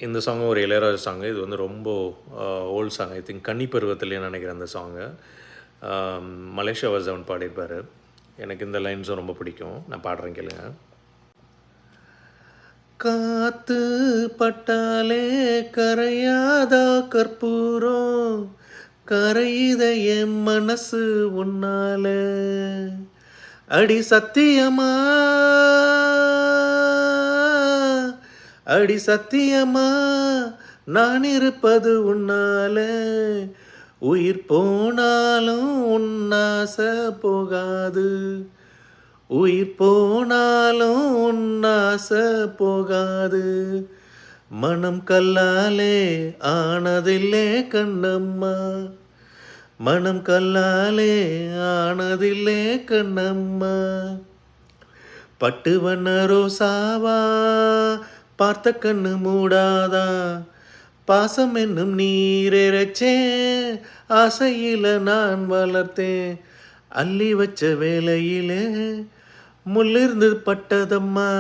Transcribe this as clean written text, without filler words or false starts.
இந்த சாங் ஒரு இளையராஜா சாங். இது வந்து ரொம்ப ஓல்ட் சாங். ஐ திங்க் கன்னி பருவத்திலேயே நினைக்கிறேன் அந்த சாங்கு. மலேசியா வாசவன் பாடியிருப்பார். எனக்கு இந்த லைன்ஸும் ரொம்ப பிடிக்கும். நான் பாடுறேன் கேளுங்க. காத்து பட்டாலே கரையாதா கற்பூரம், கரையுத என் மனசு உன்னால, அடி சத்தியமா, அடி சத்தியமா நான் இருப்பது உன்னால, உயிர் போனாலும் உன்னாசை போகாது, உயிர் போனாலும் உன்னாசை போகாது, மனம் கல்லாலே ஆனதில்லே கண்ணம்மா, மனம் கல்லாலே ஆனதில்லே கண்ணம்மா, பட்டு வண்ண ரோசாவா பார்த்த கண்ணு மூடாதா, பாசம் என்னும் நீரிரைச்சேன், ஆசையில நான் வளர்த்தேன், அள்ளி வச்ச வேலையிலே முள்ளிருந்து பட்டதம்மா,